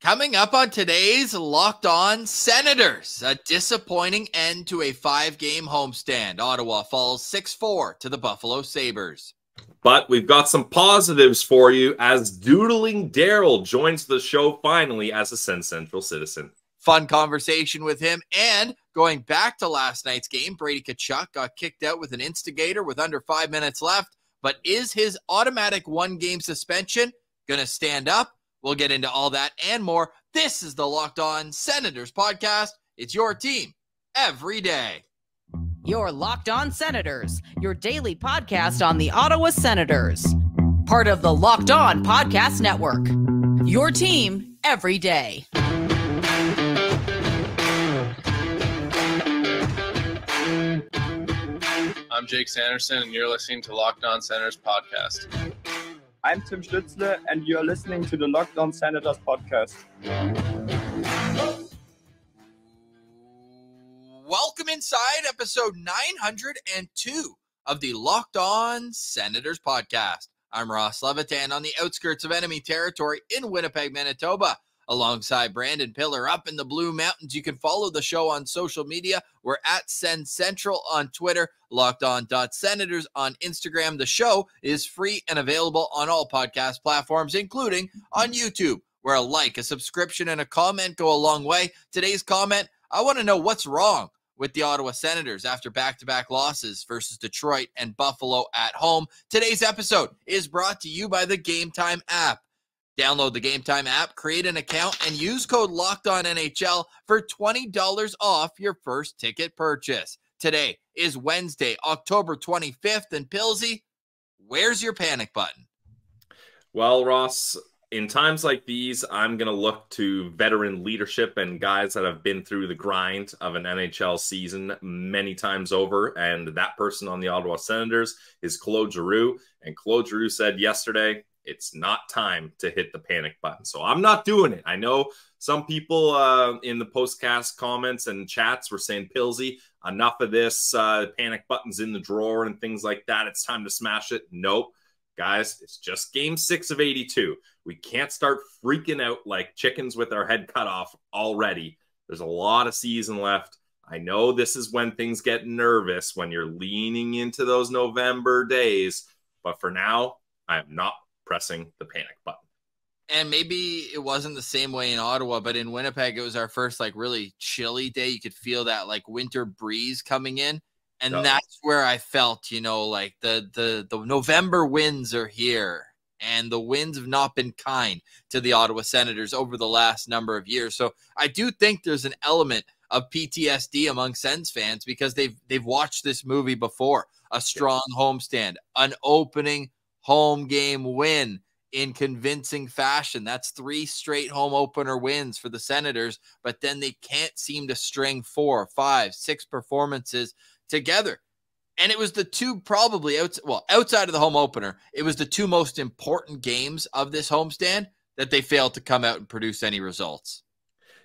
Coming up on today's Locked On Senators, a disappointing end to a 5-game homestand. Ottawa falls 6-4 to the Buffalo Sabres. But we've got some positives for you as Doodling Darryl joins the show finally as a SensCentral Citizen. Fun conversation with him. And going back to last night's game, Brady Tkachuk got kicked out with an instigator with under 5 minutes left. But is his automatic 1-game suspension going to stand up? We'll get into all that and more. This is the Locked On Senators podcast. It's your team every day. Your Locked On Senators, your daily podcast on the Ottawa Senators. Part of the Locked On Podcast Network. Your team every day. I'm Jake Sanderson, and you're listening to Locked On Senators podcast. I'm Tim Stützle, and you're listening to the Locked On Senators podcast. Welcome inside episode 902 of the Locked On Senators podcast. I'm Ross Levitan on the outskirts of enemy territory in Winnipeg, Manitoba, alongside Brandon Piller up in the Blue Mountains. You can follow the show on social media. We're at SensCentral on Twitter, LockedOn.Senators on Instagram. The show is free and available on all podcast platforms, including on YouTube, where a like, a subscription, and a comment go a long way. Today's comment, I want to know what's wrong with the Ottawa Senators after back-to-back losses versus Detroit and Buffalo at home. Today's episode is brought to you by the Game Time app. Download the Game Time app, create an account, and use code LOCKEDONNHL for $20 off your first ticket purchase. Today is Wednesday, October 25th, and Pilsy, where's your panic button? Well, Ross, in times like these, I'm going to look to veteran leadership and guys that have been through the grind of an NHL season many times over, and that person on the Ottawa Senators is Claude Giroux, and Claude Giroux said yesterday, it's not time to hit the panic button. So I'm not doing it. I know some people in the POSTCAST comments and chats were saying, Pilsy, enough of this, panic buttons in the drawer and things like that. It's time to smash it. Nope. Guys, it's just game 6 of 82. We can't start freaking out like chickens with our head cut off already. There's a lot of season left. I know this is when things get nervous, when you're leaning into those November days. But for now, I am not pressing the panic button. And maybe it wasn't the same way in Ottawa, but in Winnipeg, it was our first really chilly day. You could feel that winter breeze coming in. And that's where I felt, the November winds are here. And the winds have not been kind to the Ottawa Senators over the last number of years. So I do think there's an element of PTSD among Sens fans because they've watched this movie before. A strong homestand, an opening home game win in convincing fashion. That's 3 straight home opener wins for the Senators, but then they can't seem to string 4, 5, 6 performances together. And it was the two probably outside of the home opener, it was the 2 most important games of this homestand that they failed to come out and produce any results.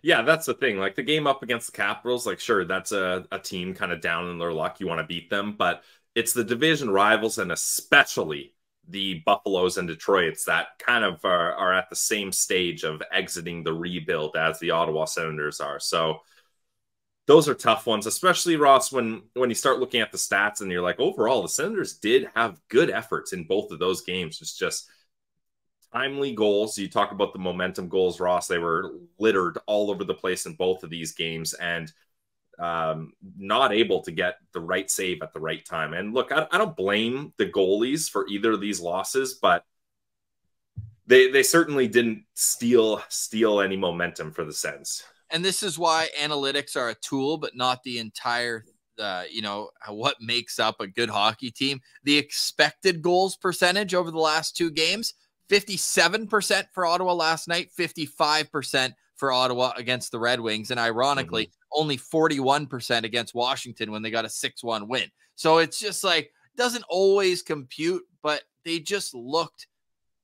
Yeah, that's the thing. The game up against the Capitals, sure, that's a team kind of down in their luck. You want to beat them, but it's the division rivals and especially the Buffaloes and Detroits that kind of are at the same stage of exiting the rebuild as the Ottawa Senators are. So those are tough ones, especially, Ross, when you start looking at the stats and you're like, overall, the Senators did have good efforts in both of those games. It's just timely goals. You talk about the momentum goals, Ross. They were littered all over the place in both of these games and not able to get the right save at the right time. And look, I don't blame the goalies for either of these losses, but they certainly didn't steal any momentum for the Sens. And this is why analytics are a tool, but not the entire, what makes up a good hockey team. The expected goals percentage over the last 2 games, 57% for Ottawa last night, 55% for Ottawa against the Red Wings. And ironically, only 41% against Washington when they got a 6-1 win. So it's just doesn't always compute, but they just looked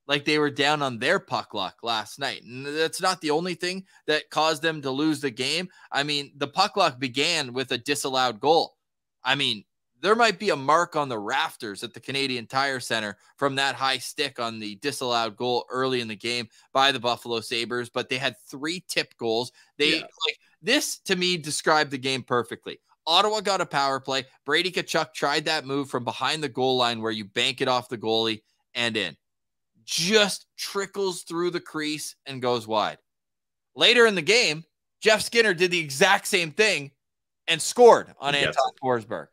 like they were down on their puck luck last night. And that's not the only thing that caused them to lose the game. I mean, the puck luck began with a disallowed goal. I mean, there might be a mark on the rafters at the Canadian Tire Center from that high stick on the disallowed goal early in the game by the Buffalo Sabres, but they had 3 tip goals. This to me described the game perfectly. Ottawa got a power play. Brady Tkachuk tried that move from behind the goal line where you bank it off the goalie and in. Just trickles through the crease and goes wide. Later in the game, Jeff Skinner did the exact same thing and scored on Anton Forsberg.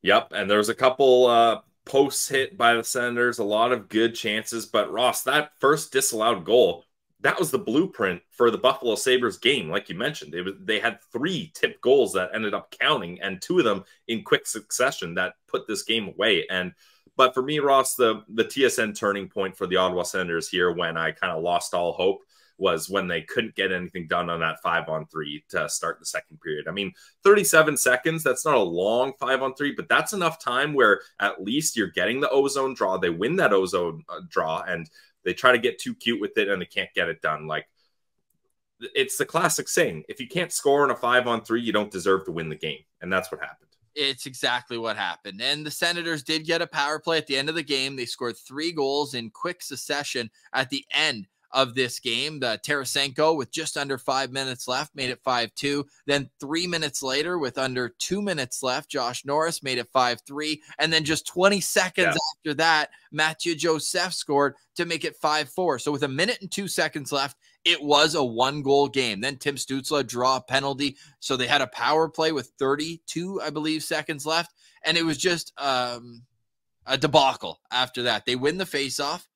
Yep, and there was a couple posts hit by the Senators, a lot of good chances. But Ross, that first disallowed goal, that was the blueprint for the Buffalo Sabres game. Like you mentioned, they had 3 tip goals that ended up counting, and 2 of them in quick succession that put this game away. But for me, Ross, the TSN turning point for the Ottawa Senators here, when I kind of lost all hope, was when they couldn't get anything done on that 5-on-3 to start the second period. I mean, 37 seconds, that's not a long 5-on-3, but that's enough time where at least you're getting the ozone draw. They win that ozone draw, and they try to get too cute with it, and they can't get it done. Like, it's the classic saying, if you can't score in a 5-on-3, you don't deserve to win the game. And that's what happened. It's exactly what happened. And the Senators did get a power play at the end of the game. They scored 3 goals in quick succession at the end of this game. The Tarasenko, with just under 5 minutes left, made it 5-2. Then 3 minutes later, with under 2 minutes left, Josh Norris made it 5-3. And then just 20 seconds after that, Mathieu Joseph scored to make it 5-4. So with 1 minute and 2 seconds left, it was a 1-goal game. Then Tim Stützle draw a penalty. So they had a power play with 32, I believe, seconds left. And it was just a debacle after that. They win the faceoff,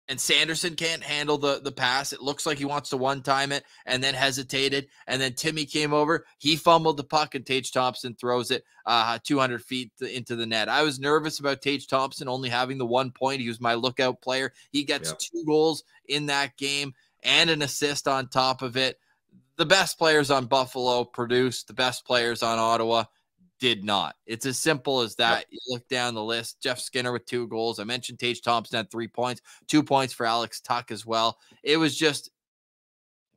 and Sanderson can't handle the pass. It looks like he wants to one-time it and then hesitated. And then Timmy came over. He fumbled the puck, and Tage Thompson throws it 200 feet into the net. I was nervous about Tage Thompson only having the 1 point. He was my lookout player. He gets 2 goals in that game and an assist on top of it. The best players on Buffalo produced. The best players on Ottawa did not. It's as simple as that. You look down the list. Jeff Skinner with 2 goals. I mentioned Tage Thompson had 3 points, 2 points for Alex Tuck as well. It was just,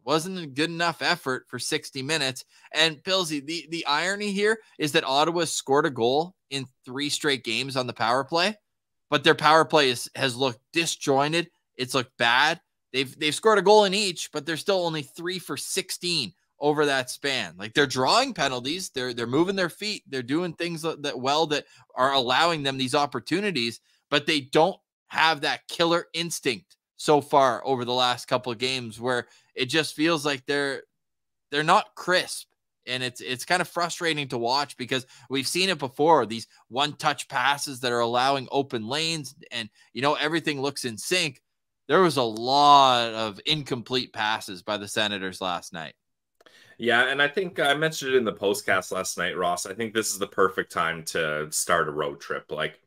wasn't a good enough effort for 60 minutes. And Pillsy, the irony here is that Ottawa scored a goal in 3 straight games on the power play, but their power play has looked disjointed. It's looked bad. They've scored a goal in each, but they're still only 3 for 16 over that span. Like, they're drawing penalties, they're moving their feet, they're doing things that are allowing them these opportunities, but they don't have that killer instinct so far over the last couple of games, where it just feels like they're not crisp. And it's kind of frustrating to watch, because we've seen it before, these one-touch passes that are allowing open lanes, and everything looks in sync. There was a lot of incomplete passes by the Senators last night. Yeah, and I think I mentioned it in the postcast last night, Ross. I think this is the perfect time to start a road trip. Like,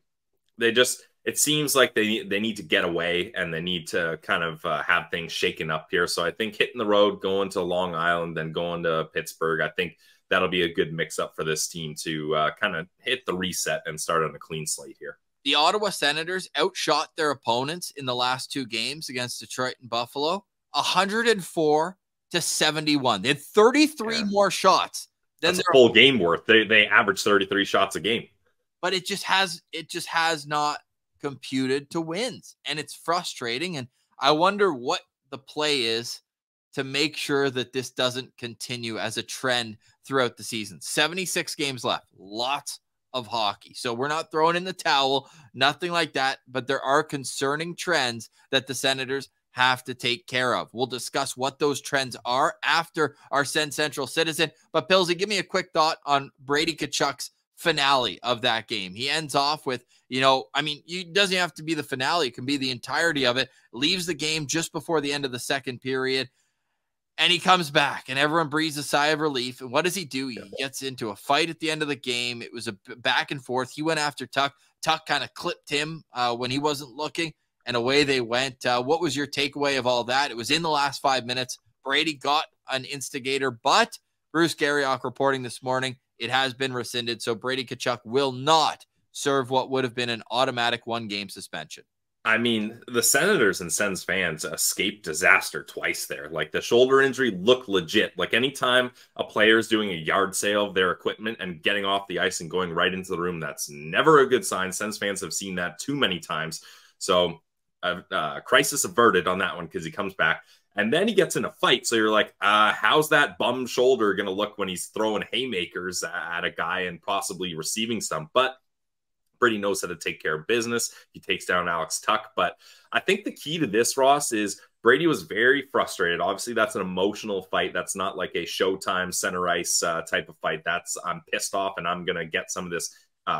it seems like they need to get away, and they need to kind of have things shaken up here. So I think hitting the road, going to Long Island, then going to Pittsburgh, I think that'll be a good mix-up for this team to kind of hit the reset and start on a clean slate here. The Ottawa Senators outshot their opponents in the last 2 games against Detroit and Buffalo, 104-71. They had 33 more shots than their full game worth. They averaged 33 shots a game. But it just has not computed to wins, and it's frustrating. And I wonder what the play is to make sure that this doesn't continue as a trend throughout the season. 76 games left, lots of hockey. So we're not throwing in the towel, nothing like that, but there are concerning trends that the Senators have to take care of. We'll discuss what those trends are after our SensCentral Citizen. But Pillsy, give me a quick thought on Brady Tkachuk's finale of that game. He ends off with, it doesn't have to be the finale. It can be the entirety of it. Leaves the game just before the end of the second period. And he comes back, and everyone breathes a sigh of relief. And what does he do? He gets into a fight at the end of the game. It was a back and forth. He went after Tuck. Tuck kind of clipped him when he wasn't looking, and away they went. What was your takeaway of all that? It was in the last 5 minutes. Brady got an instigator, but Bruce Garriock reporting this morning, it has been rescinded. So Brady Tkachuk will not serve what would have been an automatic 1-game suspension. I mean, the Senators and Sens fans escaped disaster twice there. Like, the shoulder injury looked legit. Like, anytime a player is doing a yard sale of their equipment and getting off the ice and going right into the room, that's never a good sign. Sens fans have seen that too many times. So, crisis averted on that one because he comes back. And then he gets in a fight. So you're like, how's that bum shoulder going to look when he's throwing haymakers at a guy and possibly receiving some? But Brady knows how to take care of business. He takes down Alex Tuck. But I think the key to this, Ross, is Brady was very frustrated. Obviously, that's an emotional fight. That's not like a Showtime center ice type of fight. That's, I'm pissed off and I'm going to get some of this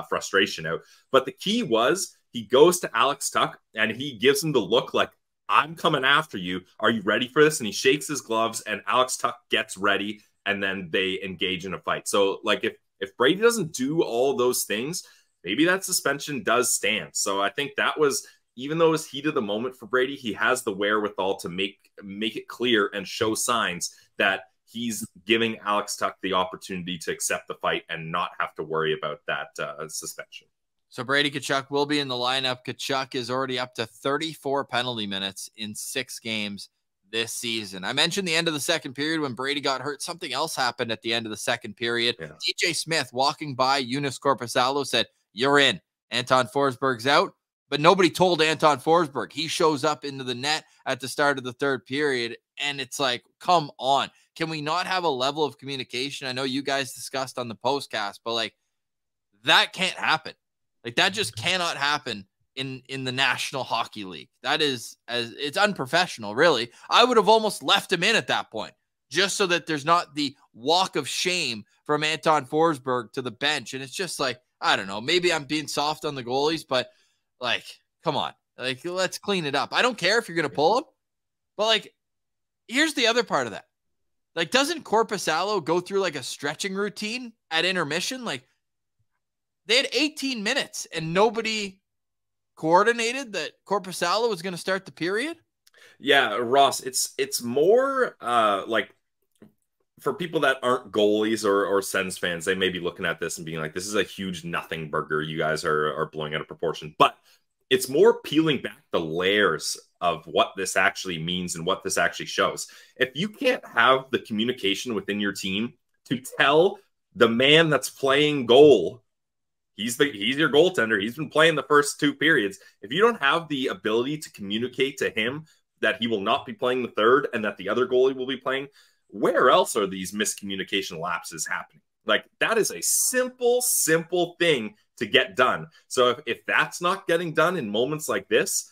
frustration out. But the key was he goes to Alex Tuck and he gives him the look like, I'm coming after you. Are you ready for this? And he shakes his gloves and Alex Tuck gets ready and then they engage in a fight. So, like, if Brady doesn't do all those things, maybe that suspension does stand. So I think that was, even though it was heat of the moment for Brady, he has the wherewithal to make it clear and show signs that he's giving Alex Tuck the opportunity to accept the fight and not have to worry about that suspension. So Brady Tkachuk will be in the lineup. Tkachuk is already up to 34 penalty minutes in 6 games this season. I mentioned the end of the second period when Brady got hurt. Something else happened at the end of the second period. Yeah. DJ Smith walking by Eunice Korpisalo said, "You're in. Anton Forsberg's out." But nobody told Anton Forsberg. He shows up into the net at the start of the third period. And it's like, come on. Can we not have a level of communication? I know you guys discussed on the postcast, but like, that can't happen. Like, that just cannot happen in the National Hockey League. That is, it's unprofessional, really. I would have almost left him in at that point, just so that there's not the walk of shame from Anton Forsberg to the bench. And it's just like, I don't know, maybe I'm being soft on the goalies, but like, come on, like, let's clean it up. I don't care if you're going to pull him, but like, here's the other part of that. Like, doesn't Korpisalo go through like a stretching routine at intermission? Like, they had 18 minutes and nobody coordinated that Korpisalo was going to start the period. Yeah, Ross, it's more like, for people that aren't goalies or Sens fans, they may be looking at this and being like, this is a huge nothing burger. You guys are blowing out of proportion. But it's more peeling back the layers of what this actually means and what this actually shows. If you can't have the communication within your team to tell the man that's playing goal, he's your goaltender, he's been playing the first 2 periods. If you don't have the ability to communicate to him that he will not be playing the third and that the other goalie will be playing, where else are these miscommunication lapses happening? Like, that is a simple thing to get done. So if that's not getting done in moments like this,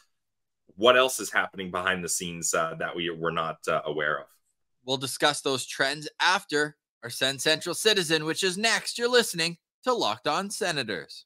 what else is happening behind the scenes that we're not aware of? We'll discuss those trends after our SensCentral Citizen, which is next. You're listening to Locked On Senators.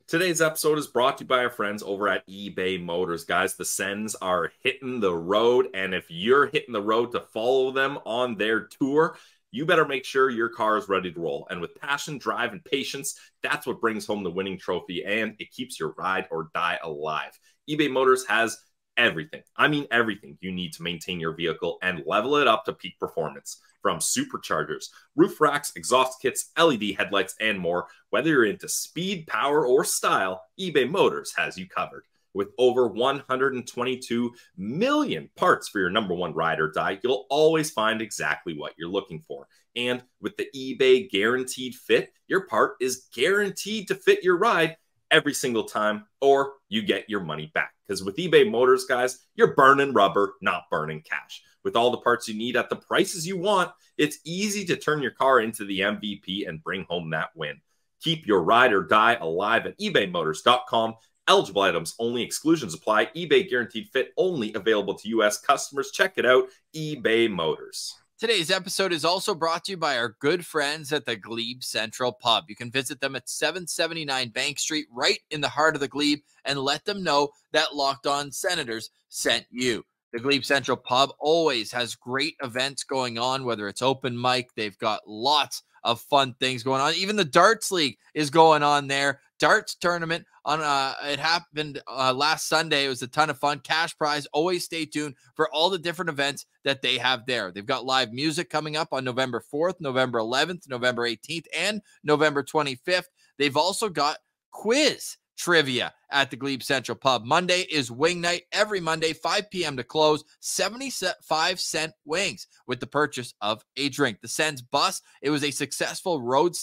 Today's episode is brought to you by our friends over at eBay Motors. Guys, the Sens are hitting the road, and if you're hitting the road to follow them on their tour, you better make sure your car is ready to roll. And with passion, drive, and patience, that's what brings home the winning trophy, and it keeps your ride or die alive. eBay Motors has everything. I mean everything you need to maintain your vehicle and level it up to peak performance. From superchargers, roof racks, exhaust kits, LED headlights, and more. Whether you're into speed, power, or style, eBay Motors has you covered. With over 122 million parts for your #1 ride or die, you'll always find exactly what you're looking for. And with the eBay Guaranteed Fit, your part is guaranteed to fit your ride every single time, or you get your money back. Because with eBay Motors, guys, you're burning rubber, not burning cash. With all the parts you need at the prices you want, it's easy to turn your car into the MVP and bring home that win. Keep your ride or die alive at ebaymotors.com. Eligible items only, exclusions apply. eBay Guaranteed Fit only available to U.S. customers. Check it out, eBay Motors. Today's episode is also brought to you by our good friends at the Glebe Central Pub. You can visit them at 779 Bank Street, right in the heart of the Glebe, and let them know that Locked On Senators sent you. The Glebe Central Pub always has great events going on, whether it's open mic. They've got lots of fun things going on. Even the Darts League is going on there. Darts tournament on it happened last Sunday. It was a ton of fun. Cash prize. Always stay tuned for all the different events that they have there. They've got live music coming up on November 4th, November 11th, November 18th, and November 25th. They've also got quiz trivia at the Glebe Central Pub. Monday is wing night. Every Monday, 5 p.m. to close, 75-cent wings with the purchase of a drink. The Sens bus, it was a successful road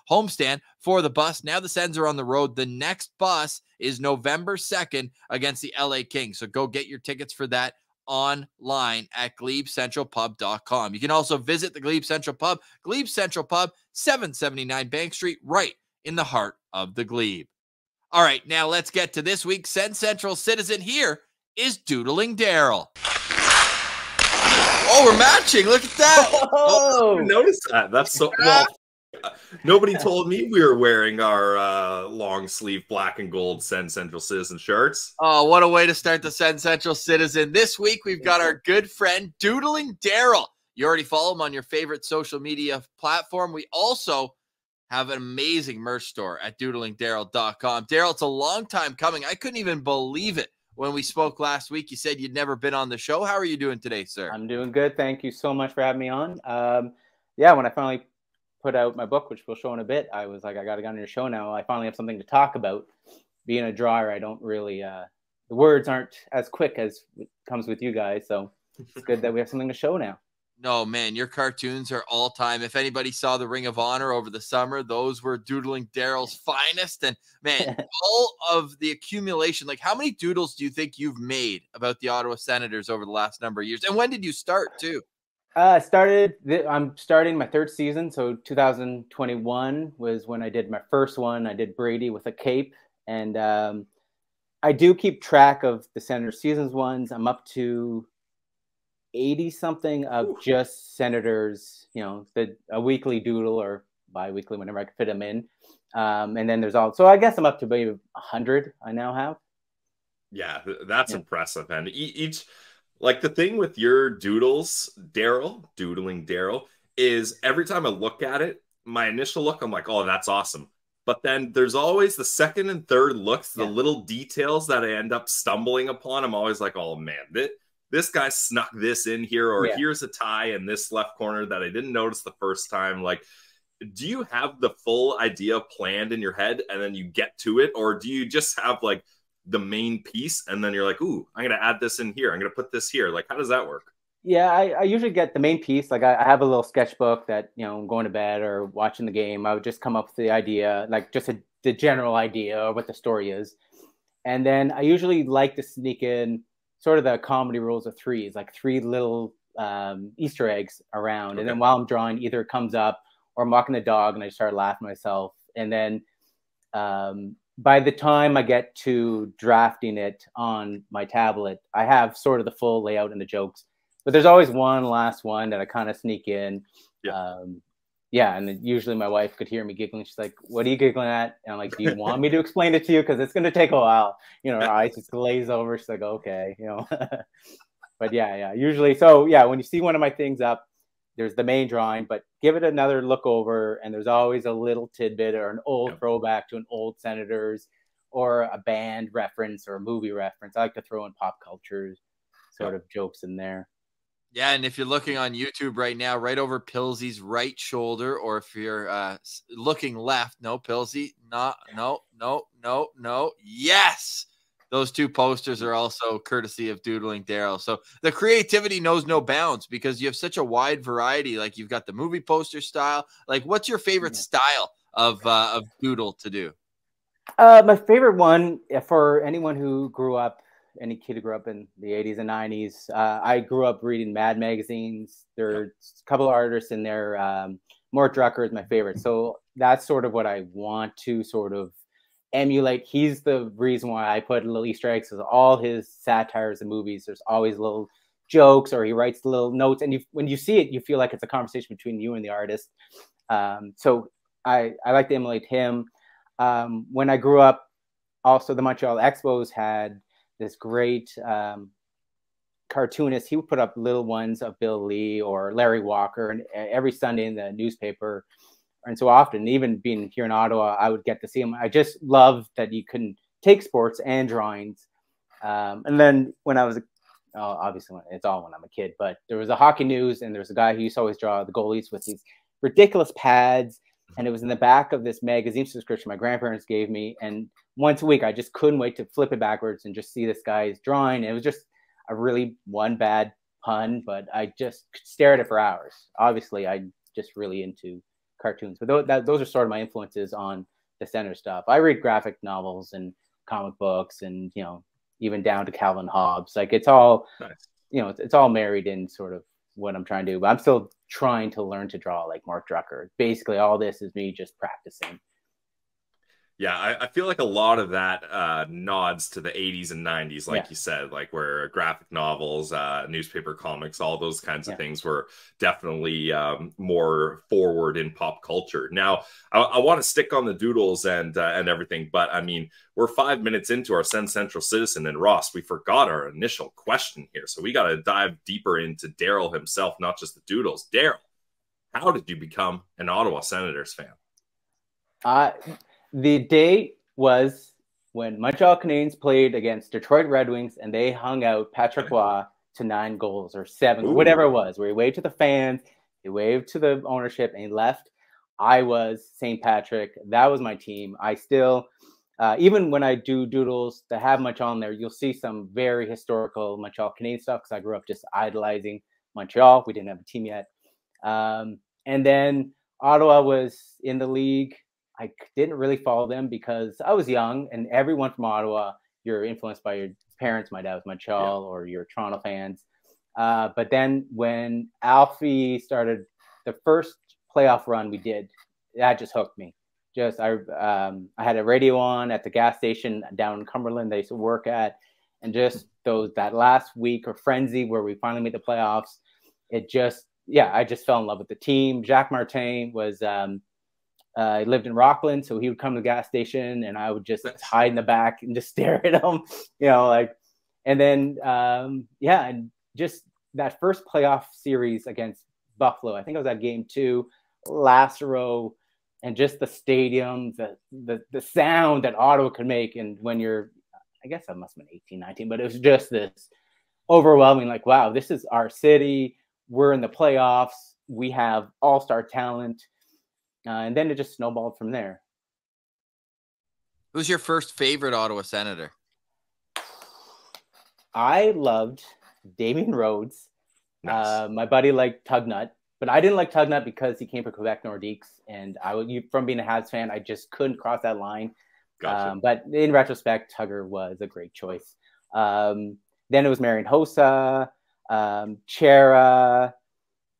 homestand for the bus. Now the Sens are on the road. The next bus is November 2nd against the LA Kings. So go get your tickets for that online at GlebeCentralPub.com. You can also visit the Glebe Central Pub, Glebe Central Pub, 779 Bank Street, right in the heart of the Glebe. All right, now let's get to this week's SensCentral Citizen. Here is Doodling Darryl. Oh, we're matching. Look at that. Oh, I didn't notice that. That's so well. Nobody told me we were wearing our long sleeve black and gold SensCentral Citizen shirts. Oh, what a way to start the SensCentral Citizen. This week, we've got our good friend, Doodling Darryl. You already follow him on your favorite social media platform. We also have an amazing merch store at doodlingdarryl.com. Darryl, it's a long time coming. I couldn't even believe it when we spoke last week. You said you'd never been on the show. How are you doing today, sir? I'm doing good. Thank you so much for having me on. Yeah, when I finally put out my book, which we'll show in a bit, I was like, I got to get on your show now. I finally have something to talk about. Being a drawer, I don't really, the words aren't as quick as it comes with you guys. So it's good that we have something to show now. No, man, your cartoons are all time. If anybody saw the Ring of Honor over the summer, those were Doodling Darryl's finest. And man, all of the accumulation, like how many doodles do you think you've made about the Ottawa Senators over the last number of years? And when did you start too? I'm starting my third season. So 2021 was when I did my first one. I did Brady with a cape. And I do keep track of the Senators seasons ones. I'm up to 80 something of just Senators, you know, a weekly doodle or bi-weekly whenever I can fit them in. And then there's so I guess I'm up to maybe 100 I now have. Yeah, that's impressive. And each, like the thing with your doodles, Darryl, Doodling Darryl, is every time I look at it, my initial look, I'm like, oh, that's awesome. But then there's always the second and third looks, the little details that I end up stumbling upon. I'm always like, oh man, this guy snuck this in here, or here's a tie in this left corner that I didn't notice the first time. Like, do you have the full idea planned in your head and then you get to it? Or do you just have like the main piece and then you're like, ooh, I'm going to add this in here. I'm going to put this here. Like, how does that work? Yeah, I usually get the main piece. Like I have a little sketchbook that, you know, I'm going to bed or watching the game. I would just come up with the idea, like just the general idea of what the story is. And then I usually like to sneak in sort of the comedy rules of threes, like three little Easter eggs around. Okay. And then while I'm drawing, either it comes up or I'm walking the dog and I start laughing myself. And then by the time I get to drafting it on my tablet, I have sort of the full layout and the jokes. But there's always one last one that I kind of sneak in. Yeah. And then usually my wife could hear me giggling. She's like, what are you giggling at? And I'm like, do you want me to explain it to you? Because it's going to take a while. You know, her eyes just glaze over. She's like, okay, you know. But yeah, usually. So yeah, when you see one of my things up, there's the main drawing, but give it another look over. And there's always a little tidbit or an old throwback to an old Senators or a band reference or a movie reference. I like to throw in pop culture sort of jokes in there. Yeah, and if you're looking on YouTube right now, right over Pilsy's right shoulder, or if you're looking left, no, Pilsy, no. Yes! Those two posters are also courtesy of Doodling Darryl. So the creativity knows no bounds because you have such a wide variety. Like you've got the movie poster style. Like what's your favorite style of doodle to do? My favorite one for anyone who grew up, any kid who grew up in the 80s and 90s. I grew up reading Mad magazines. There's a couple of artists in there. Mort Drucker is my favorite. So that's sort of what I want to sort of emulate. He's the reason why I put little Easter eggs, because all his satires and movies, there's always little jokes or he writes little notes. And when you see it, you feel like it's a conversation between you and the artist. So I like to emulate him. When I grew up, also the Montreal Expos had this great cartoonist. He would put up little ones of Bill Lee or Larry Walker, and every Sunday in the newspaper. And so often, even being here in Ottawa, I would get to see him. I just love that you can take sports and drawings. And then when I was, obviously it's all when I'm a kid, but there was a hockey news and there was a guy who used to always draw the goalies with these ridiculous pads. And it was in the back of this magazine subscription my grandparents gave me. And once a week, I just couldn't wait to flip it backwards and just see this guy's drawing. It was just a really one bad pun, but I just could stare at it for hours. Obviously, I'm just really into cartoons, but those are sort of my influences on the center stuff. I read graphic novels and comic books, and even down to Calvin Hobbes. Like it's all Nice. It's all married in sort of what I'm trying to do. But I'm still trying to learn to draw like Mark Drucker. Basically, all this is me just practicing. Yeah, I feel like a lot of that nods to the 80s and 90s, like you said, like where graphic novels, newspaper comics, all those kinds of things were definitely more forward in pop culture. Now, I want to stick on the doodles and everything, but I mean, we're 5 minutes into our SensCentral Citizen, and Ross, we forgot our initial question here. So we got to dive deeper into Darryl himself, not just the doodles. Darryl, how did you become an Ottawa Senators fan? The day was when Montreal Canadiens played against Detroit Red Wings, and they hung out Patrick Roy to 9 goals or 7, or whatever it was, where he waved to the fans, he waved to the ownership, and he left. I was St. Patrick. That was my team. I still, even when I do doodles that have Montreal on there, you'll see some very historical Montreal Canadiens stuff because I grew up just idolizing Montreal. We didn't have a team yet. And then Ottawa was in the league. I didn't really follow them because I was young, and everyone from Ottawa, you're influenced by your parents. My dad was Montreal, or your Toronto fans. But then when Alfie started the first playoff run we did, that just hooked me. I had a radio on at the gas station down in Cumberland that I used to work at, and just that last week or frenzy where we finally made the playoffs, I just fell in love with the team. Jacques Martin was he lived in Rockland, so he would come to the gas station, and I would just hide in the back and just stare at him, and then and just that first playoff series against Buffalo, I think it was at game 2, last row, and just the stadium, the sound that Ottawa could make, and when you're, I guess I must have been 18, 19, but it was just this overwhelming, like, wow, this is our city, we're in the playoffs, we have all-star talent. And then it just snowballed from there. Who's your first favorite Ottawa Senator? I loved Damien Rhodes. Nice. My buddy liked Tugnut, but I didn't like Tugnut because he came from Quebec Nordiques, and from being a Habs fan, I just couldn't cross that line. Gotcha. But in retrospect, Tugger was a great choice. Then it was Marian Hossa, Chera,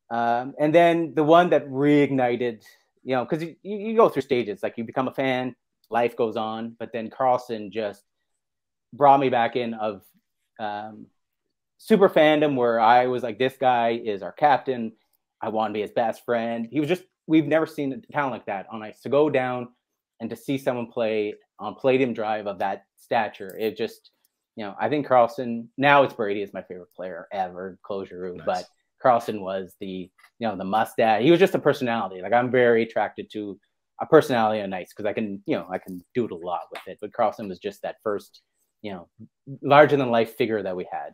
and then the one that reignited, because you go through stages, like you become a fan, life goes on, but then Carlson just brought me back in of super fandom, where I was like, this guy is our captain. I want to be his best friend. He was just, we've never seen a talent like that on ice. To go down and to see someone play on Palladium Drive of that stature, it just, I think Carlson, now it's Brady is my favorite player ever, closure room, but Carlson was the mustache. He was just a personality. Like, I'm very attracted to a personality on ice because I can doodle a lot with it. But Carlson was just that first, larger than life figure that we had.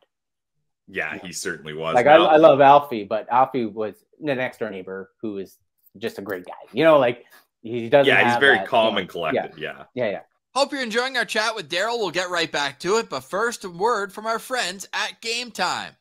Yeah, he certainly was. Like, I love Alfie, but Alfie was the next door neighbor who is just a great guy. Like, he doesn't. Yeah, he's very that, calm and collected. Yeah. Hope you're enjoying our chat with Darryl. We'll get right back to it, but first, a word from our friends at Game Time.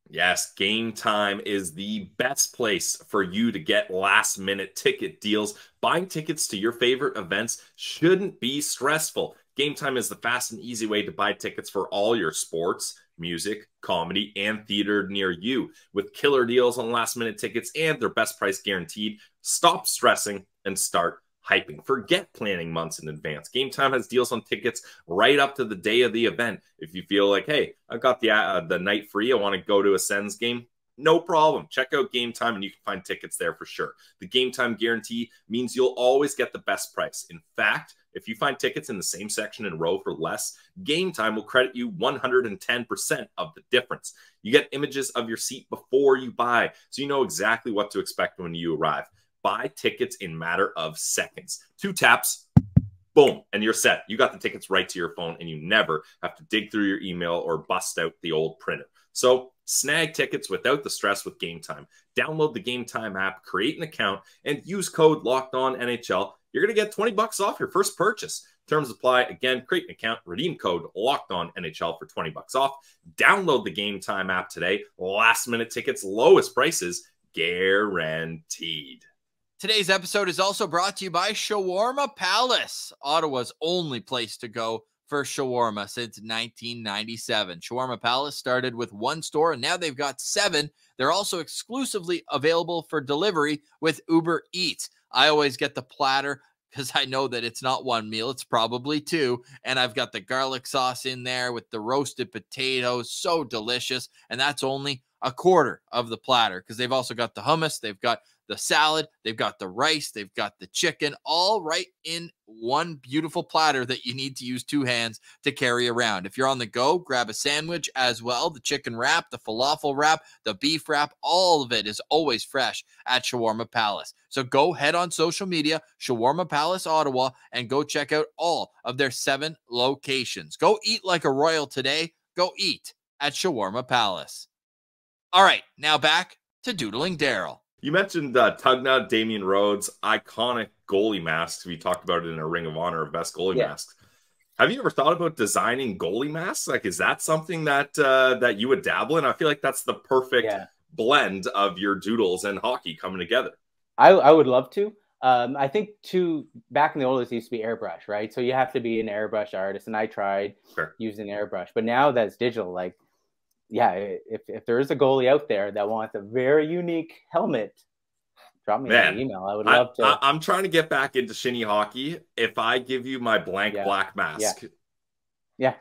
Yes, Game Time is the best place for you to get last-minute ticket deals. Buying tickets to your favorite events shouldn't be stressful. Game Time is the fast and easy way to buy tickets for all your sports, music, comedy, and theater near you. With killer deals on last-minute tickets and their best price guaranteed, stop stressing and start hyping. Forget planning months in advance. Game Time has deals on tickets right up to the day of the event. If you feel like, hey, I've got the night free, I want to go to a Sens game, no problem. Check out Game Time and you can find tickets there for sure. The Game Time guarantee means you'll always get the best price. In fact, if you find tickets in the same section and row for less, Game Time will credit you 110% of the difference. You get images of your seat before you buy, so you know exactly what to expect when you arrive. Buy tickets in matter of seconds. 2 taps, boom, and you're set. You got the tickets right to your phone, and you never have to dig through your email or bust out the old printer. So snag tickets without the stress with Game Time. Download the Game Time app, create an account, and use code LOCKEDONNHL. you're going to get $20 off your first purchase. Terms apply. Again, create an account, redeem code LOCKEDONNHL for $20 off. Download the Game Time app today. Last minute tickets, lowest prices, guaranteed. Today's episode is also brought to you by Shawarma Palace, Ottawa's only place to go for shawarma since 1997. Shawarma Palace started with one store, and now they've got 7. They're also exclusively available for delivery with Uber Eats. I always get the platter because I know that it's not one meal, it's probably 2. And I've got the garlic sauce in there with the roasted potatoes, so delicious. And that's only a quarter of the platter because they've also got the hummus, they've got the salad, they've got the rice, they've got the chicken, all right in one beautiful platter that you need to use 2 hands to carry around. If you're on the go, grab a sandwich as well. The chicken wrap, the falafel wrap, the beef wrap, all of it is always fresh at Shawarma Palace. So go head on social media, Shawarma Palace Ottawa, and go check out all of their 7 locations. Go eat like a royal today. Go eat at Shawarma Palace. All right, now back to Doodling Darryl. You mentioned Tugna, Damian Rhodes, iconic goalie masks. We talked about it in a Ring of Honor of best goalie masks. Have you ever thought about designing goalie masks? Like, is that something that that you would dabble in? I feel like that's the perfect blend of your doodles and hockey coming together. I would love to. I think back in the old days, it used to be airbrush, right? So you have to be an airbrush artist, and I tried using airbrush, but now that's digital. Like, yeah, if there is a goalie out there that wants a very unique helmet, drop me an email. I would love to. I'm trying to get back into shinny hockey. If I give you my blank black mask,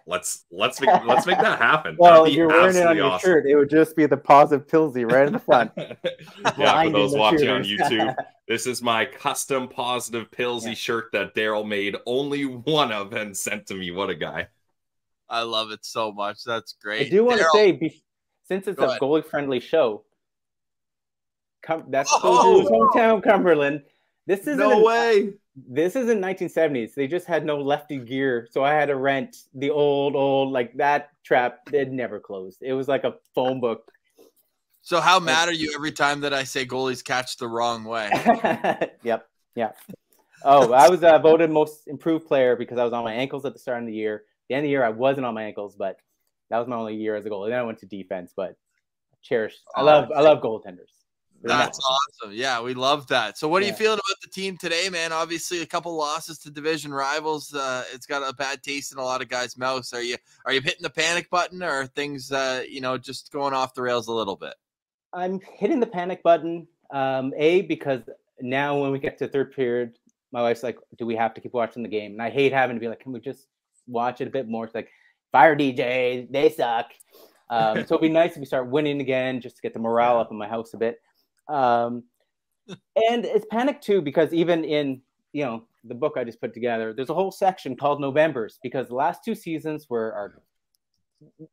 let's make that happen. Well, if you're wearing it on your shirt, it would just be the positive Pilsy right in the front. For those watching on YouTube, this is my custom positive Pilsy shirt that Darryl made only one of and sent to me. What a guy. I love it so much. That's great. I do want to say, since it's a goalie-friendly show, that's Doodles' hometown, Cumberland. This isn't This isn't 1970s. They just had no lefty gear, so I had to rent the old like that trap. It never closed. It was like a phone book. So how mad are you every time that I say goalies catch the wrong way? Yep. Yeah. Oh, I was voted most improved player because I was on my ankles at the start of the year. The end of the year, I wasn't on my ankles, but that was my only year as a goalie. Then I went to defense, but I love goaltenders. That's awesome. Yeah, we love that. So what are you feeling about the team today, man? Obviously, a couple losses to division rivals. It's got a bad taste in a lot of guys' mouths. Are you hitting the panic button, or are things just going off the rails a little bit? I'm hitting the panic button. Because now when we get to third period, my wife's like, do we have to keep watching the game? And I hate having to be like, can we just watch it a bit more? It's like, fire DJ, they suck. So it'd be nice if we start winning again, just to get the morale up in my house a bit. And it's panic too, because even in the book I just put together, there's a whole section called Novembers, because the last 2 seasons were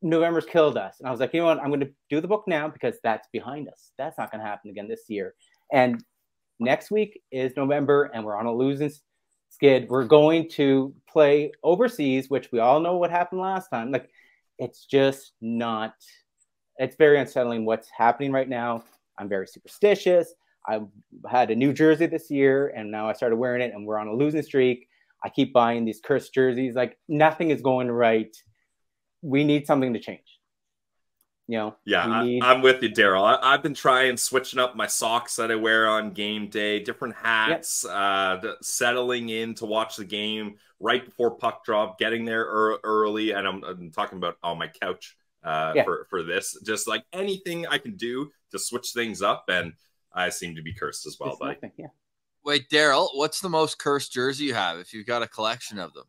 Novembers killed us. And I was like, you know what, I'm going to do the book now because that's behind us. That's not going to happen again this year. And next week is November, and we're on a losing skid. We're going to play overseas, which we all know what happened last time. Like, it's just not, it's very unsettling what's happening right now. I'm very superstitious. I had a new jersey this year, and now I started wearing it, and we're on a losing streak. I keep buying these cursed jerseys. Like, nothing is going right. We need something to change. I'm with you, Darryl. I've been trying switching up my socks that I wear on game day, different hats, settling in to watch the game right before puck drop, getting there early, and I'm talking about on my couch for this. Just like anything I can do to switch things up, and I seem to be cursed as well, buddy. Wait, Darryl, what's the most cursed jersey you have if you've got a collection of them?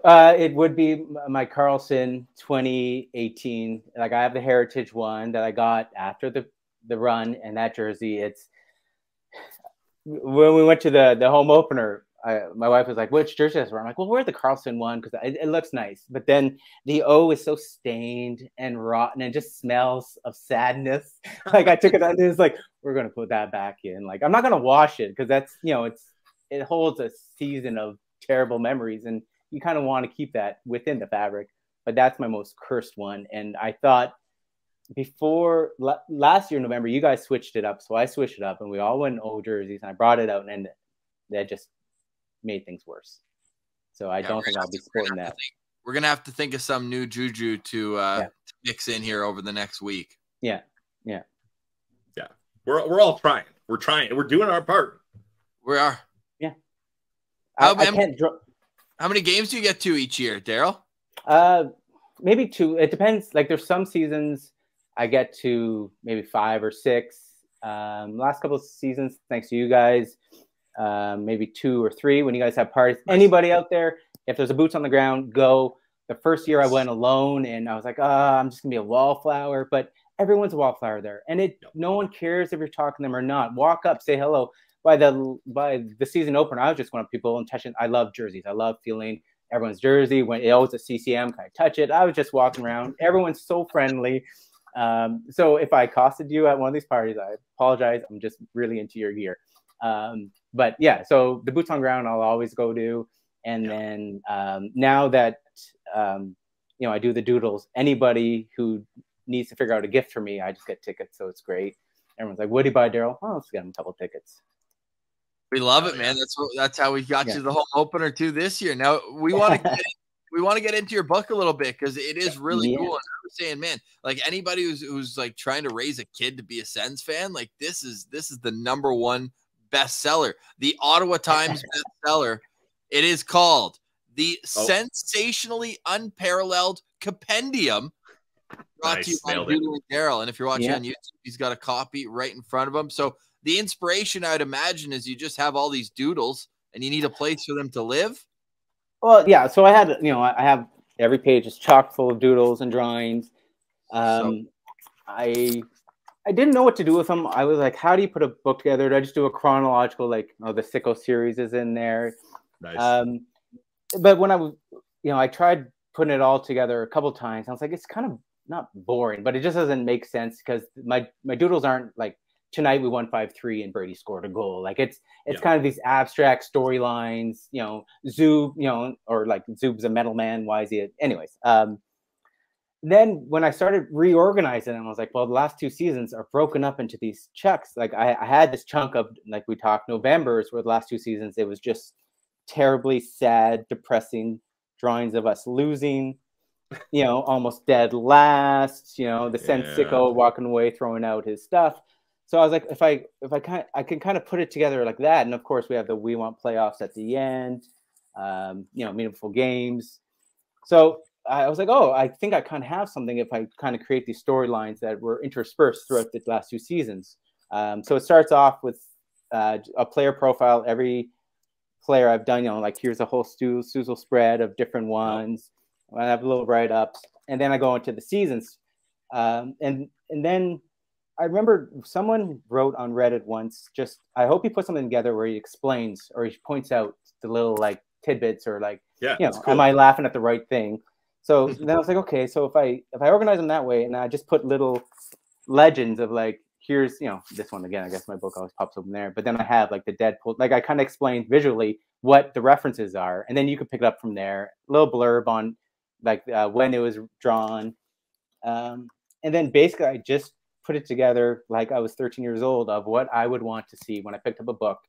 It would be my Carlson 2018. Like, I have the Heritage one that I got after the run, and that jersey, it's when we went to the home opener, my wife was like, which jersey is it? I'm like, well, wear the Carlson one because it looks nice. But then the O is so stained and rotten and just smells of sadness. Like, I took it out and it's like, we're going to put that back in. Like, I'm not going to wash it because that's, it holds a season of terrible memories, and you kind of want to keep that within the fabric. But that's my most cursed one. And I thought before last year, November, you guys switched it up. So I switched it up, and we all went old jerseys, and I brought it out, and that just made things worse. So I don't think I'll be sporting that. We're gonna have to think of some new juju to mix in here over the next week. Yeah. We're all trying. We're trying. We're doing our part. We are. Yeah. How many games do you get to each year, Daryl? Maybe 2. It depends. Like there's some seasons I get to maybe 5 or 6. Last couple of seasons, thanks to you guys, maybe 2 or 3 when you guys have parties. Anybody out there, if there's a boots on the ground, go. The first year I went alone and I was like, I'm just gonna be a wallflower, but everyone's a wallflower there, and no one cares if you're talking to them or not. Walk up, say hello. By the season opener, I was just going up to people and touching. I love jerseys. I love feeling everyone's jersey. When it was a CCM, can I touch it? I was just walking around. Everyone's so friendly. So if I accosted you at one of these parties, I apologize. I'm just really into your gear. But yeah, so the boots on ground I'll always go to. And then now that I do the doodles, anybody who needs to figure out a gift for me, I just get tickets, so it's great. Everyone's like, what do you buy, Daryl? Oh, let's get him a couple tickets. We love it, man. That's how we got you the home opener too this year. Now we want to get into your book a little bit because it is really cool. And I was saying, man, like anybody who's like trying to raise a kid to be a Sens fan, like this is the #1 bestseller, the Ottawa Times bestseller. It is called the Sensationally Unparalleled Compendium. Brought to you by Doodling Darryl. And if you're watching on YouTube, he's got a copy right in front of him. So the inspiration, I'd imagine, is you just have all these doodles and you need a place for them to live. Well, yeah. So I have every page is chock full of doodles and drawings. I didn't know what to do with them. I was like, how do you put a book together? Do I just do a chronological, like, the Sicko series is in there? Nice. But when I tried putting it all together a couple times, I was like, it's kind of not boring, but it just doesn't make sense because my doodles aren't like tonight we won 5-3 and Brady scored a goal. Like it's kind of these abstract storylines, Zub, or like Zub's a metal man. Why is he? Anyways. Then when I started reorganizing them, I was like, well, the last 2 seasons are broken up into these chunks. Like I had this chunk of, like we talked, November's, where the last 2 seasons, it was just terribly sad, depressing drawings of us losing, almost dead last, the Sens sicko walking away, throwing out his stuff. So I was like, I can kind of put it together like that. And of course we have the we want playoffs at the end, meaningful games. So I was like, I think I kind of have something if I kind of create these storylines that were interspersed throughout the last 2 seasons. So it starts off with a player profile. Every player I've done, like here's a whole Suzel spread of different ones. I have little write-ups, and then I go into the seasons. And then I remember someone wrote on Reddit once, I hope he puts something together where he explains or he points out the little like tidbits or like, cool. Am I laughing at the right thing? So then I was like, okay, so if I organize them that way and I just put little legends of like, here's, this one again, I guess my book always pops open there, but then I have like the Deadpool, like I kind of explained visually what the references are. And then you can pick it up from there, a little blurb on like when it was drawn. And then basically I just put it together like I was 13 years old of what I would want to see when I picked up a book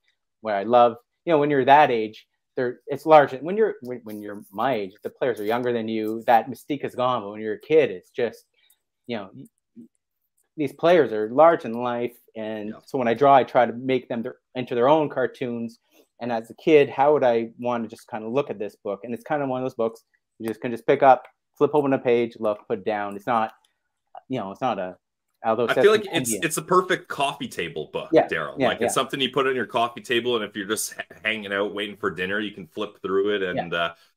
where I love, when you're that age, it's large. When you're my age, the players are younger than you, that mystique is gone. But when you're a kid, it's just, these players are large in life. And so when I draw, I try to make them into their own cartoons. And as a kid, how would I want to just kind of look at this book? And it's kind of one of those books you can just pick up, flip open a page, look, put down. It's not, it's not a, although I feel like it's a perfect coffee table book, Daryl. It's something you put on your coffee table, and if you're just hanging out waiting for dinner, you can flip through it and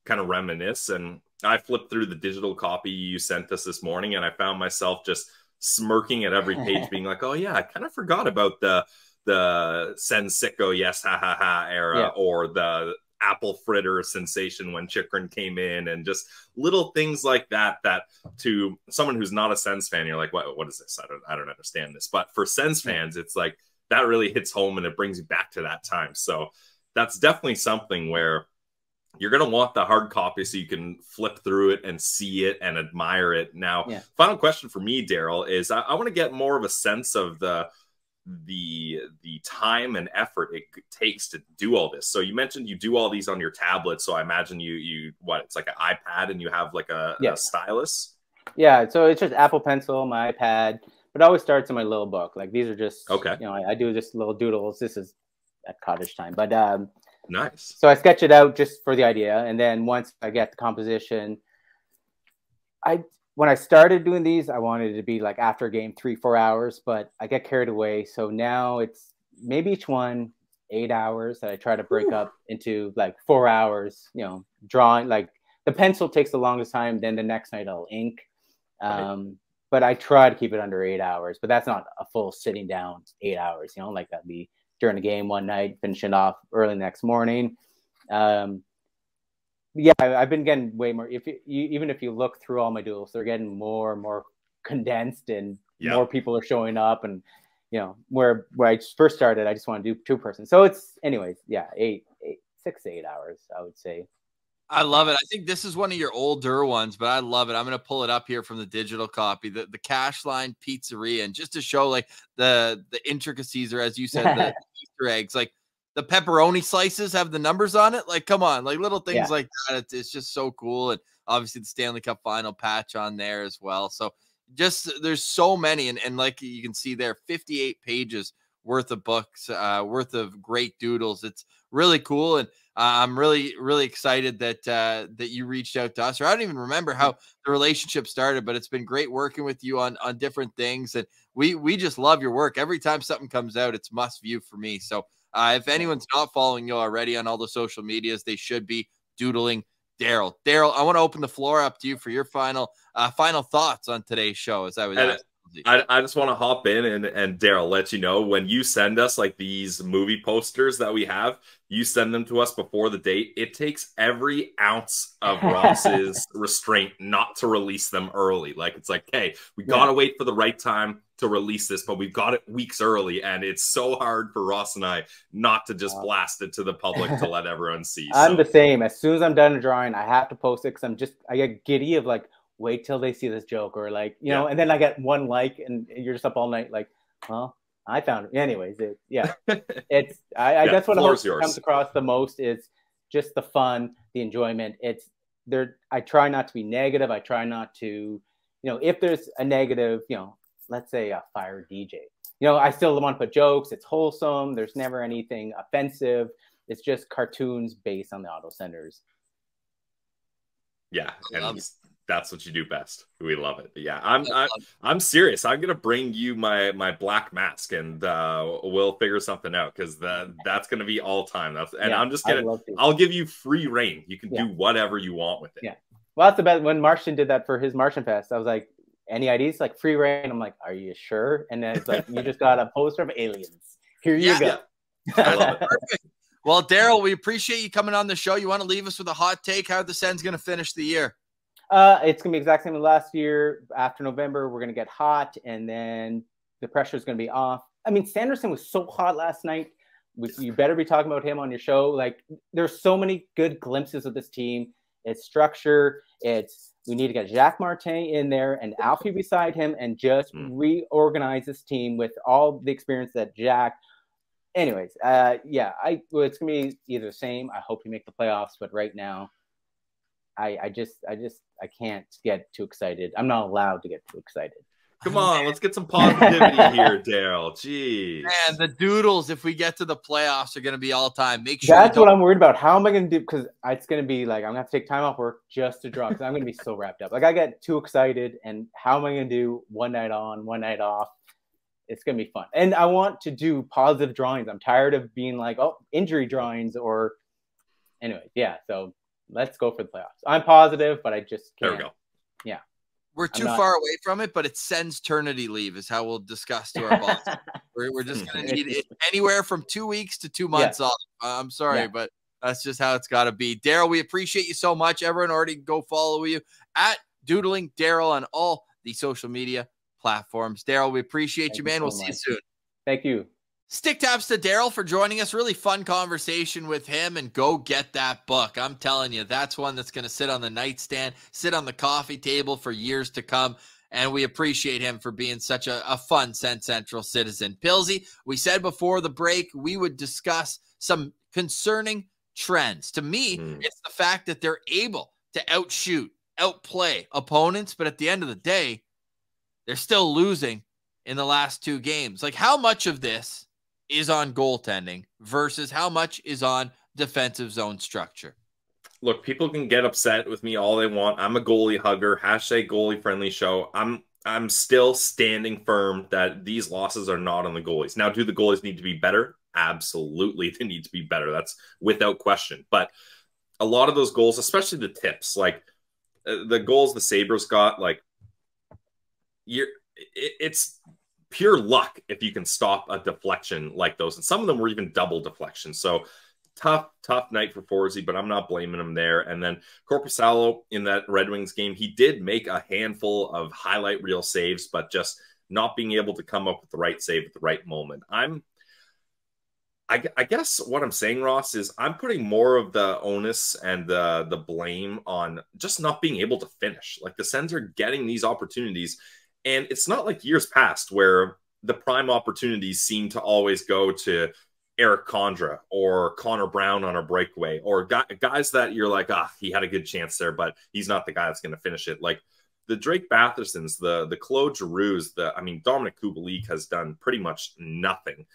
kind of reminisce. And I flipped through the digital copy you sent us this morning, and I found myself just smirking at every page, being like, "Oh yeah, I kind of forgot about the Sens sicko, yes, ha ha ha era, or the apple fritter sensation when Chikrin came in, and just little things like that to someone who's not a Sens fan, you're like, what is this? I don't understand this. But for Sens fans, it's like that really hits home and it brings you back to that time. So that's definitely something where you're going to want the hard copy so you can flip through it and see it and admire it. Now, final question for me, Daryl, is I want to get more of a sense of the the time and effort it takes to do all this. So you mentioned you do all these on your tablet. So I imagine you it's like an iPad and you have like a stylus. Yeah. So it's just Apple Pencil, my iPad, but it always starts in my little book. Like these are just, okay. You know, I do just little doodles. This is at cottage time, but nice. So I sketch it out just for the idea. And then once I get the composition, when I started doing these, I wanted it to be like after a game, 3-4 hours, but I get carried away. So now it's maybe each one 8 hours that I try to break up into like 4 hours, you know, drawing. Like the pencil takes the longest time. Then the next night I'll ink. But I try to keep it under 8 hours, but that's not a full sitting down 8 hours, you know, like that'd be during the game one night, finishing off early next morning. Yeah, I've been getting way more. Even if you look through all my doodles, they're getting more and more condensed, and more people are showing up. And you know, where I first started, I just want to do 2-person. So it's, anyways, 6 to 8 hours, I would say. I love it. I think this is one of your older ones, but I love it. I'm going to pull it up here from the digital copy, the Cash Line Pizzeria, and just to show like the intricacies, or as you said, the Easter eggs, like the pepperoni slices have the numbers on it. Like, come on, like little things like that. It's just so cool. And obviously the Stanley Cup final patch on there as well. So just, there's so many. And like you can see there, 58 pages worth of books, worth of great doodles. It's really cool. And I'm really, really excited that you reached out to us. Or I don't even remember how the relationship started, but it's been great working with you on different things. And we just love your work. Every time something comes out, it's must view for me. So if anyone's not following you already on all the social medias, they should be. Doodling Darryl. Darryl, I want to open the floor up to you for your final thoughts on today's show. As I was I just want to hop in and Darryl, let you know, when you send us like these movie posters that we have, you send them to us before the date. It takes every ounce of Ross's restraint not to release them early. Like, it's like, hey, we got to wait for the right time to release this, but we've got it weeks early. And it's so hard for Ross and I not to just blast it to the public to let everyone see. I'm the same. As soon as I'm done drawing, I have to post it because I get giddy of like, wait till they see this joke, or like, you know, and then I get one like, and you're just up all night like, well, I found it. Anyways, it's that's what I hope comes across the most, is just the fun, the enjoyment. It's there. I try not to be negative. I try not to, you know, if there's a negative, you know, let's say a fire DJ, you know, I still want to put jokes. It's wholesome. There's never anything offensive. It's just cartoons based on the Ottawa Senators. Yeah, and that's what you do best. We love it. Yeah, I'm serious. I'm gonna bring you my black mask, and we'll figure something out, because that's gonna be all time. I'm just gonna. I'll give you free reign. You can do whatever you want with it. Yeah. Well, that's the best. When Martian did that for his Martian Fest, I was like, any ideas? Like, free reign. I'm like, are you sure? And then it's like, you just got a poster of aliens. Here you go. Yeah. I love it. Perfect. Well, Darryl, we appreciate you coming on the show. You want to leave us with a hot take? How are the Sens going to finish the year? It's going to be exact same as last year. After November, we're going to get hot, and then the pressure is going to be off. I mean, Sanderson was so hot last night. You better be talking about him on your show. Like, there's so many good glimpses of this team. It's structure. We need to get Jacques Martin in there and Alfie beside him, and just reorganize this team with all the experience that Jack. Anyways, it's gonna be either the same. I hope we make the playoffs, but right now, I can't get too excited. I'm not allowed to get too excited. Come on, let's get some positivity here, Darryl. Jeez. Man, the doodles, if we get to the playoffs, are going to be all time. Make sure. That's what I'm worried about. How am I going to do? Because it's going to be like, I'm going to have to take time off work just to draw, because I'm going to be so wrapped up. Like, I get too excited, and how am I going to do one night on, one night off? It's going to be fun. And I want to do positive drawings. I'm tired of being like, oh, injury drawings, or anyway. Yeah. So let's go for the playoffs. I'm positive, but I just can't. There we go. Yeah. We're too far away from it, but it's Sens-ternity leave is how we'll discuss to our boss. We're just going to need it anywhere from 2 weeks to 2 months off. I'm sorry, but that's just how it's got to be. Darryl, we appreciate you so much. Everyone already go follow you at Doodling Darryl on all the social media platforms. Darryl, we appreciate you, man. We'll see you soon. Thank you. Stick taps to Darryl for joining us. Really fun conversation with him, and go get that book. I'm telling you, that's one that's going to sit on the nightstand, sit on the coffee table for years to come. and we appreciate him for being such a fun SensCentral citizen. Pillsy, we said before the break we would discuss some concerning trends. To me, it's the fact that they're able to outshoot, outplay opponents, but at the end of the day, they're still losing in the last 2 games. Like, how much of this is on goaltending versus how much is on defensive zone structure? Look, people can get upset with me all they want. I'm a goalie hugger, #goalie friendly show. I'm still standing firm that these losses are not on the goalies. Now, do the goalies need to be better? Absolutely, they need to be better. That's without question. But a lot of those goals, especially the tips, like the goals the Sabres got, like it's pure luck if you can stop a deflection like those. And some of them were even double deflections. So tough night for Forsey, but I'm not blaming him there. And then Korpisalo in that Red Wings game, he did make a handful of highlight reel saves, but just not being able to come up with the right save at the right moment. I guess what I'm saying, Ross, is I'm putting more of the onus and the blame on just not being able to finish. Like, the Sens are getting these opportunities, and it's not like years past where the prime opportunities seem to always go to Eric Condra or Connor Brown on a breakaway, or guys that you're like, he had a good chance there, but he's not the guy that's going to finish it. Like the Drake Bathersons, the Claude Giroux, Dominic Kubalik has done pretty much nothing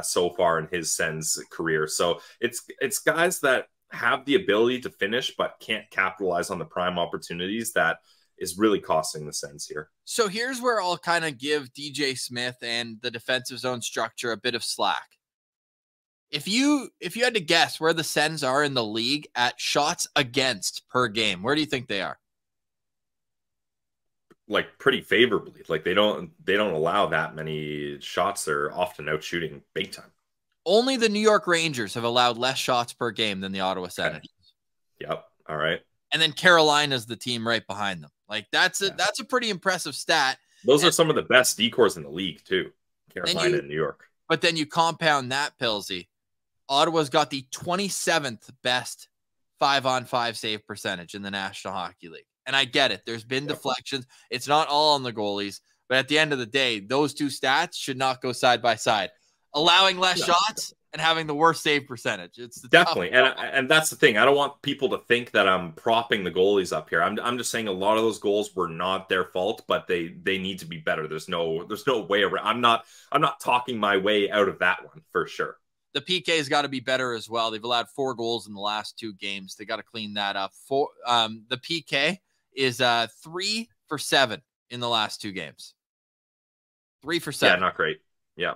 so far in his Sens career. So it's guys that have the ability to finish but can't capitalize on the prime opportunities that is really costing the Sens here. So here's where I'll kind of give DJ Smith and the defensive zone structure a bit of slack. If you had to guess where the Sens are in the league at shots against per game, where do you think they are? Like, pretty favorably. Like, they don't allow that many shots. They're often out shooting big time. Only the New York Rangers have allowed less shots per game than the Ottawa Senators. Okay. Yep. All right. And then Carolina's the team right behind them. Like, that's a pretty impressive stat. Those are some of the best decors in the league too. Carolina and New York. But then you compound that, Pillsy. Ottawa's got the 27th best 5-on-5 save percentage in the National Hockey League. And I get it. There's been deflections. It's not all on the goalies. But at the end of the day, those two stats should not go side by side. Allowing less shots and having the worst save percentage. It's definitely. And that's the thing. I don't want people to think that I'm propping the goalies up here. I'm just saying a lot of those goals were not their fault, but they need to be better. There's no way around. I'm not talking my way out of that one for sure. The PK's got to be better as well. They've allowed 4 goals in the last 2 games. They got to clean that up. The PK is 3 for 7 in the last 2 games. 3 for 7. Yeah, not great. Yeah.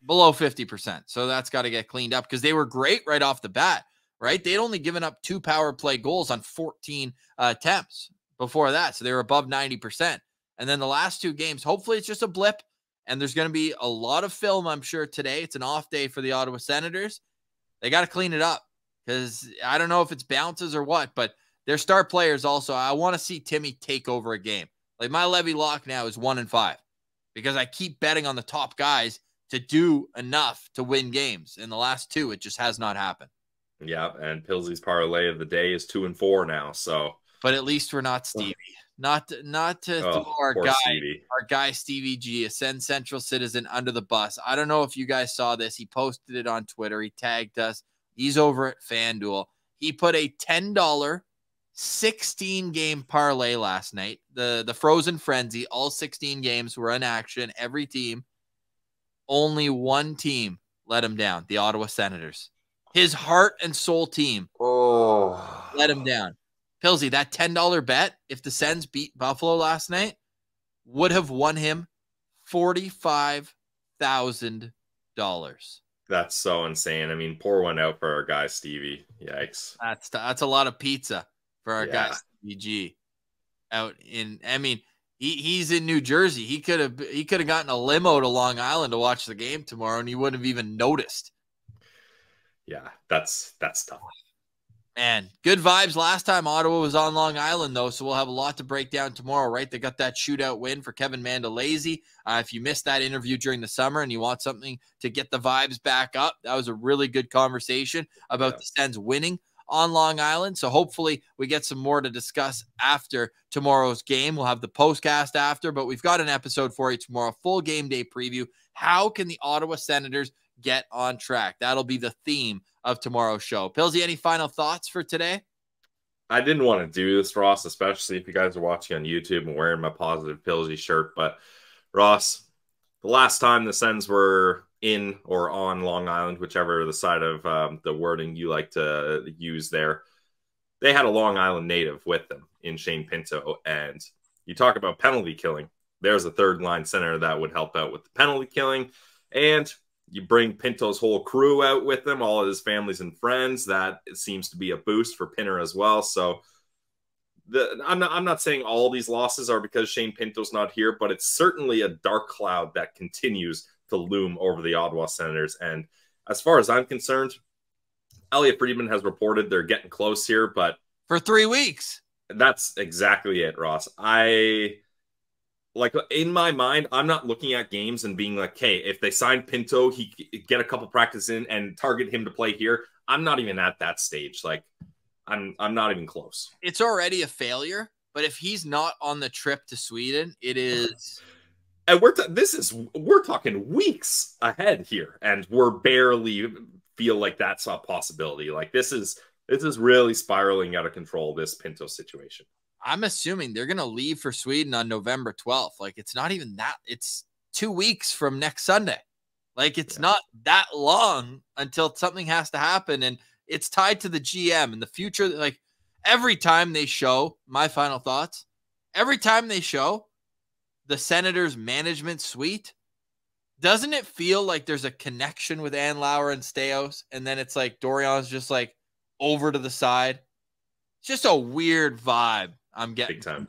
Below 50%. So that's got to get cleaned up because they were great right off the bat, right? They'd only given up 2 power play goals on 14 attempts before that. So they were above 90%. And then the last 2 games, hopefully it's just a blip. And there's going to be a lot of film, I'm sure, today. It's an off day for the Ottawa Senators. They got to clean it up because I don't know if it's bounces or what, but their star players also, I want to see Timmy take over a game. Like, my Levy lock now is 1-5 because I keep betting on the top guys to do enough to win games. In the last 2, it just has not happened. Yeah, and Pillsy's parlay of the day is 2-4 now. So, but at least we're not Stevie. Not to throw our guy Stevie G, a SensCentral citizen, under the bus. I don't know if you guys saw this. He posted it on Twitter. He tagged us. He's over at FanDuel. He put a $10 16-game parlay last night. The Frozen Frenzy. All 16 games were in action. Every team. Only one team let him down. The Ottawa Senators. His heart and soul team let him down. Pillsy, that $10 bet, if the Sens beat Buffalo last night, would have won him $45,000. That's so insane. I mean, pour one out for our guy Stevie. Yikes. That's a lot of pizza for our guy Stevie G. Out in, I mean, he's in New Jersey. He could have gotten a limo to Long Island to watch the game tomorrow, and he wouldn't have even noticed. Yeah, that's tough. Man, good vibes last time Ottawa was on Long Island, though, so we'll have a lot to break down tomorrow, right? They got that shootout win for Kevin Mandolese. If you missed that interview during the summer and you want something to get the vibes back up, that was a really good conversation about the Sens winning on Long Island. So hopefully we get some more to discuss after tomorrow's game. We'll have the postcast after, but we've got an episode for you tomorrow, full game day preview. How can the Ottawa Senators get on track? That'll be the theme of tomorrow's show. Pillsy, any final thoughts for today? I didn't want to do this, Ross, especially if you guys are watching on YouTube and wearing my Positive Pillsy shirt. But, Ross, the last time the Sens were in or on Long Island, whichever the side of the wording you like to use there, they had a Long Island native with them in Shane Pinto. And you talk about penalty killing. There's a third-line center that would help out with the penalty killing. And you bring Pinto's whole crew out with him, all of his families and friends. That seems to be a boost for Pinner as well. So I'm not saying all these losses are because Shane Pinto's not here, but it's certainly a dark cloud that continues to loom over the Ottawa Senators. And as far as I'm concerned, Elliot Friedman has reported they're getting close here, but for 3 weeks. That's exactly it, Ross. Like, in my mind, I'm not looking at games and being like, hey, if they sign Pinto, he get a couple practice in and target him to play here. I'm not even at that stage. Like, I'm not even close. It's already a failure, but if he's not on the trip to Sweden, it is. And we're talking weeks ahead here, and we're barely feel like that's a possibility. Like, this is really spiraling out of control, this Pinto situation. I'm assuming they're going to leave for Sweden on November 12th. Like, it's not even that. It's 2 weeks from next Sunday. Like, it's not that long until something has to happen. And it's tied to the GM in the future. Like, every time they show, my final thoughts, every time they show the Senators management suite, doesn't it feel like there's a connection with Andlauer and Steos? And then it's like Dorian's just like over to the side. It's just a weird vibe I'm getting big time. from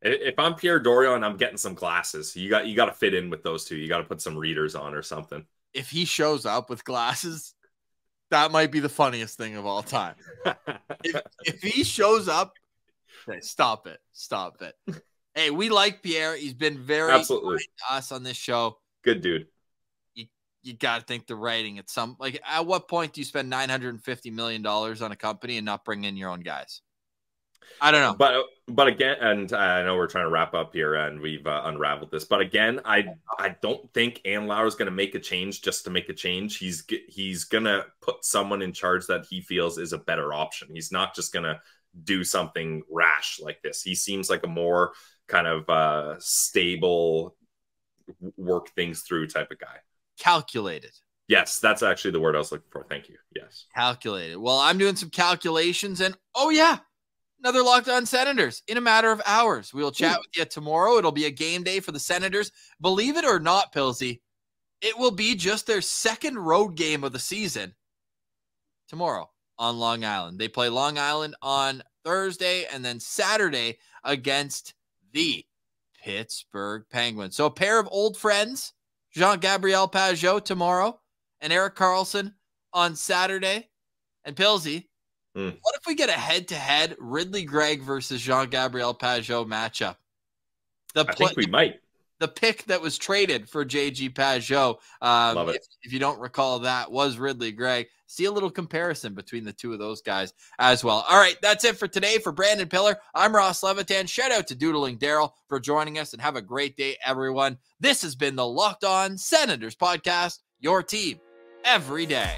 that. If I'm Pierre Dorian, I'm getting some glasses. You got to fit in with those two. You got to put some readers on or something. If he shows up with glasses, that might be the funniest thing of all time. if he shows up, hey, stop it. Hey, we like Pierre. He's been very absolutely kind to us on this show. Good dude. You got to think the writing at at what point do you spend $950 million on a company and not bring in your own guys? I don't know. But again, and I know we're trying to wrap up here and we've unraveled this, but again, I don't think Andlauer is going to make a change just to make a change. He's going to put someone in charge that he feels is a better option. He's not just going to do something rash like this. He seems like a more kind of stable, work things through type of guy. Calculated. Yes, that's actually the word I was looking for. Thank you. Yes. Calculated. Well, I'm doing some calculations and another Locked On Senators in a matter of hours. We will chat with you tomorrow. It'll be a game day for the Senators. Believe it or not, Pillsy, it will be just their second road game of the season tomorrow on Long Island. They play Long Island on Thursday and then Saturday against the Pittsburgh Penguins. So a pair of old friends, Jean-Gabriel Pageau tomorrow and Erik Karlsson on Saturday. And Pillsy, what if we get a head-to-head Ridley Gregg versus Jean-Gabriel Pageau matchup? I think we might. The pick that was traded for J.G. Pageau, Love it. If you don't recall that, was Ridley Gregg. See a little comparison between the two of those guys as well. All right, that's it for today. For Brandon Piller, I'm Ross Levitan. Shout out to Doodling Darryl for joining us, and have a great day, everyone. This has been the Locked On Senators podcast, your team every day.